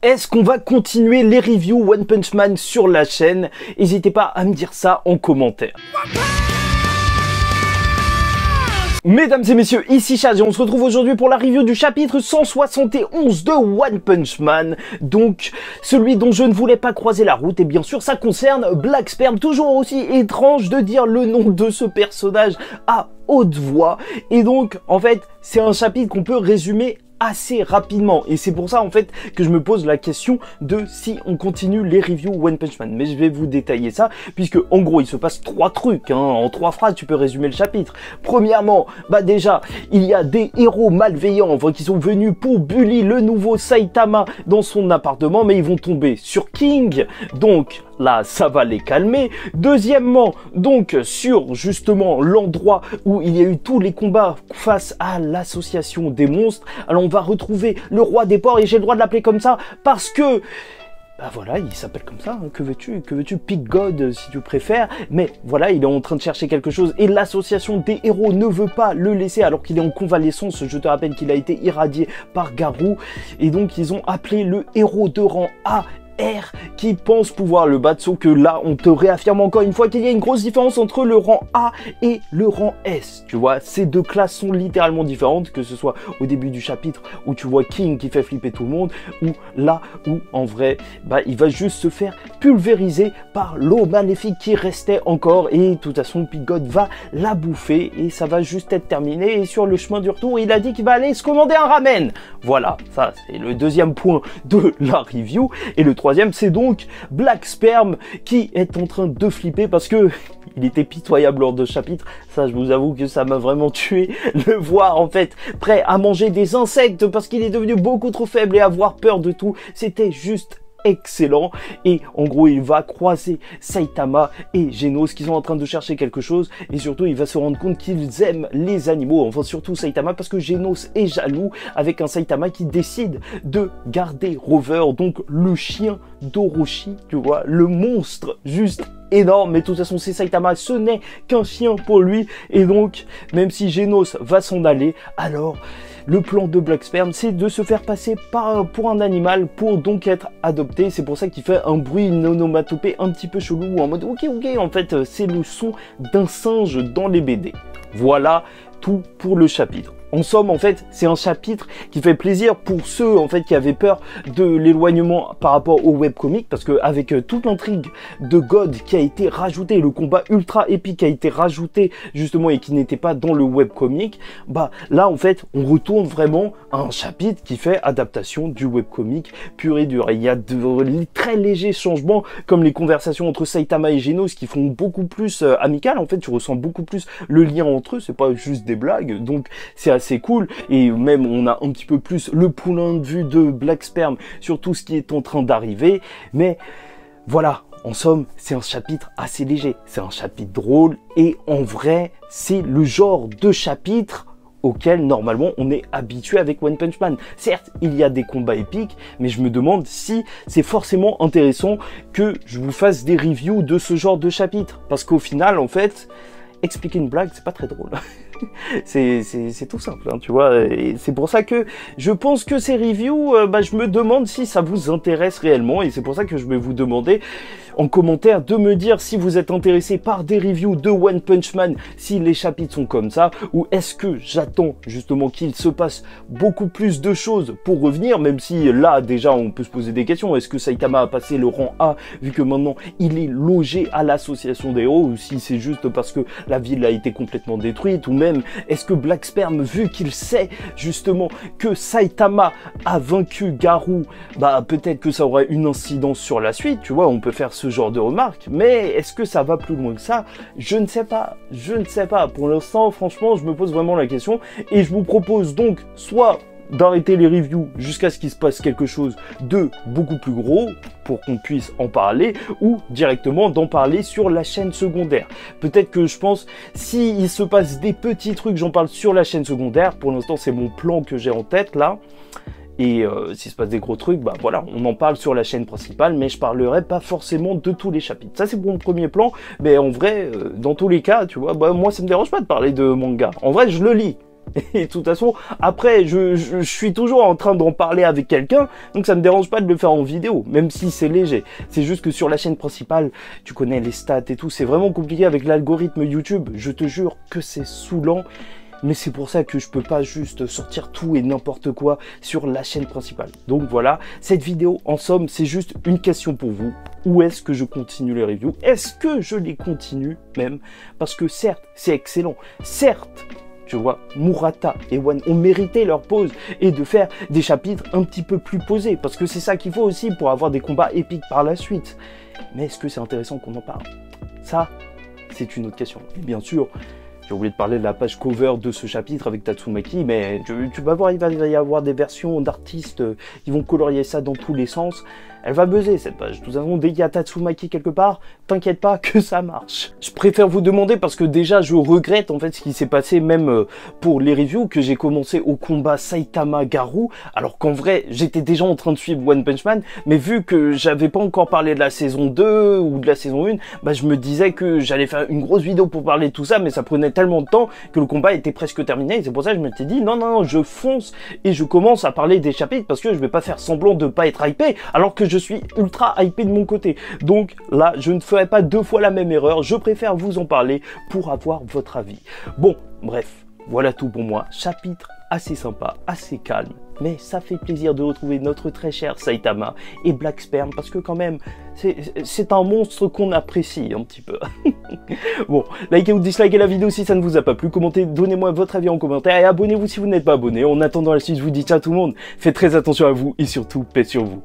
Est-ce qu'on va continuer les reviews One Punch Man sur la chaîne? N'hésitez pas à me dire ça en commentaire. Mesdames et messieurs, ici Chaz et on se retrouve aujourd'hui pour la review du chapitre 171 de One Punch Man. Donc, celui dont je ne voulais pas croiser la route, et bien sûr ça concerne Black Sperm. Toujours aussi étrange de dire le nom de ce personnage à haute voix. Et donc, en fait, c'est un chapitre qu'on peut résumer assez rapidement, et c'est pour ça en fait que je me pose la question de si on continue les reviews One Punch Man. Mais je vais vous détailler ça, puisque en gros il se passe trois trucs, hein. En 3 phrases tu peux résumer le chapitre. Premièrement, bah déjà il y a des héros malveillants enfin, qui sont venus pour bully le nouveau Saitama dans son appartement, mais ils vont tomber sur King, donc là ça va les calmer. Deuxièmement, donc sur justement l'endroit où il y a eu tous les combats face à l'association des monstres, alors on va retrouver le roi des porcs, et j'ai le droit de l'appeler comme ça parce que bah voilà, il s'appelle comme ça, hein. Que veux-tu, Pig God si tu préfères, mais voilà, il est en train de chercher quelque chose et l'association des héros ne veut pas le laisser alors qu'il est en convalescence. Je te rappelle qu'il a été irradié par Garou, et donc ils ont appelé le héros de rang A R qui pense pouvoir le battre, sauf que là on te réaffirme encore une fois qu'il y a une grosse différence entre le rang A et le rang S, tu vois, ces deux classes sont littéralement différentes, que ce soit au début du chapitre où tu vois King qui fait flipper tout le monde, ou là où en vrai bah il va juste se faire pulvériser par l'eau maléfique qui restait encore, et de toute façon Pig God va la bouffer et ça va juste être terminé. Et sur le chemin du retour il a dit qu'il va aller se commander un ramen. Voilà, ça c'est le deuxième point de la review. Et le troisième, c'est donc Black Sperm qui est en train de flipper parce que il était pitoyable lors de ce chapitre. Ça, je vous avoue que ça m'a vraiment tué. Le voir en fait prêt à manger des insectes parce qu'il est devenu beaucoup trop faible et avoir peur de tout, c'était juste excellent. Et en gros il va croiser Saitama et Genos qui sont en train de chercher quelque chose, et surtout il va se rendre compte qu'ils aiment les animaux, enfin surtout Saitama, parce que Genos est jaloux avec un Saitama qui décide de garder Rover, donc le chien d'Orochi, tu vois, le monstre juste énorme. Mais de toute façon c'est Saitama, ce n'est qu'un chien pour lui, et donc même si Genos va s'en aller, alors le plan de Black Sperm, c'est de se faire passer pour un animal pour donc être adopté. C'est pour ça qu'il fait un bruit, une onomatopée un petit peu chelou, en mode ok, en fait c'est le son d'un singe dans les BD. Voilà tout pour le chapitre. En somme, en fait, c'est un chapitre qui fait plaisir pour ceux en fait qui avaient peur de l'éloignement par rapport au webcomic, parce que avec toute l'intrigue de God qui a été rajoutée, le combat ultra épique qui a été rajouté justement et qui n'était pas dans le webcomic, bah là en fait on retourne vraiment à un chapitre qui fait adaptation du webcomic pur et dur. Et il y a de très légers changements, comme les conversations entre Saitama et Genos qui font beaucoup plus amicales. En fait, tu ressens beaucoup plus le lien entre eux, c'est pas juste des blagues, donc c'est assez cool. Et même on a un petit peu plus le point de vue de Black Sperm sur tout ce qui est en train d'arriver. Mais voilà, en somme c'est un chapitre assez léger, c'est un chapitre drôle, et en vrai c'est le genre de chapitre auquel normalement on est habitué avec One Punch Man. Certes il y a des combats épiques, mais je me demande si c'est forcément intéressant que je vous fasse des reviews de ce genre de chapitre, parce qu'au final en fait expliquer une blague c'est pas très drôle. c'est tout simple, hein, tu vois, et c'est pour ça que je pense que ces reviews, je me demande si ça vous intéresse réellement, et c'est pour ça que je vais vous demander en commentaire de me dire si vous êtes intéressé par des reviews de One Punch Man, si les chapitres sont comme ça, ou est-ce que j'attends justement qu'il se passe beaucoup plus de choses pour revenir, même si là déjà on peut se poser des questions. Est-ce que Saitama a passé le rang A vu que maintenant il est logé à l'association des héros, ou si c'est juste parce que la ville a été complètement détruite, ou même est-ce que Black Sperm, vu qu'il sait justement que Saitama a vaincu Garou, bah peut-être que ça aurait une incidence sur la suite, tu vois, on peut faire ce genre de remarques. Mais est-ce que ça va plus loin que ça? Je ne sais pas, pour l'instant franchement je me pose vraiment la question, et je vous propose donc soit d'arrêter les reviews jusqu'à ce qu'il se passe quelque chose de beaucoup plus gros pour qu'on puisse en parler, ou directement d'en parler sur la chaîne secondaire. Peut-être que je pense, s'il se passe des petits trucs, j'en parle sur la chaîne secondaire. Pour l'instant c'est mon plan que j'ai en tête là. Et s'il se passe des gros trucs, bah voilà, on en parle sur la chaîne principale, mais je parlerai pas forcément de tous les chapitres. Ça c'est pour mon premier plan, mais en vrai, dans tous les cas, tu vois, bah moi ça me dérange pas de parler de manga. En vrai, je le lis. Et de toute façon, après, je suis toujours en train d'en parler avec quelqu'un, donc ça me dérange pas de le faire en vidéo, même si c'est léger. C'est juste que sur la chaîne principale, tu connais les stats et tout, c'est vraiment compliqué avec l'algorithme YouTube. Je te jure que c'est saoulant. Mais c'est pour ça que je peux pas juste sortir tout et n'importe quoi sur la chaîne principale. Donc voilà, cette vidéo, en somme, c'est juste une question pour vous. Où est-ce que je continue les reviews? Est-ce que je les continue même? Parce que certes, c'est excellent. Certes, tu vois, Murata et One ont mérité leur pause et de faire des chapitres un petit peu plus posés. Parce que c'est ça qu'il faut aussi pour avoir des combats épiques par la suite. Mais est-ce que c'est intéressant qu'on en parle? Ça, c'est une autre question. Et bien sûr, j'ai oublié de parler de la page cover de ce chapitre avec Tatsumaki, mais tu vas voir, il va y avoir des versions d'artistes, ils vont colorier ça dans tous les sens. Elle va buzzer cette page. De toute façon, dès qu'il y a Tatsumaki quelque part, t'inquiète pas que ça marche. Je préfère vous demander parce que déjà, je regrette en fait ce qui s'est passé même pour les reviews, que j'ai commencé au combat Saitama-Garou, alors qu'en vrai, j'étais déjà en train de suivre One Punch Man, mais vu que j'avais pas encore parlé de la saison 2 ou de la saison 1, bah je me disais que j'allais faire une grosse vidéo pour parler de tout ça, mais ça prenait tellement de temps que le combat était presque terminé, et c'est pour ça que je me suis dit, non, je fonce et je commence à parler des chapitres parce que je vais pas faire semblant de pas être hypé, alors que je suis ultra hypé de mon côté. Donc là, je ne ferai pas deux fois la même erreur. Je préfère vous en parler pour avoir votre avis. Bon, bref, voilà tout pour moi. Chapitre assez sympa, assez calme. Mais ça fait plaisir de retrouver notre très cher Saitama et Black Sperm parce que quand même, c'est un monstre qu'on apprécie un petit peu. Bon, likez ou dislikez la vidéo si ça ne vous a pas plu, commentez, donnez-moi votre avis en commentaire et abonnez-vous si vous n'êtes pas abonné. En attendant la suite, je vous dis ciao tout le monde, faites très attention à vous et surtout, paix sur vous.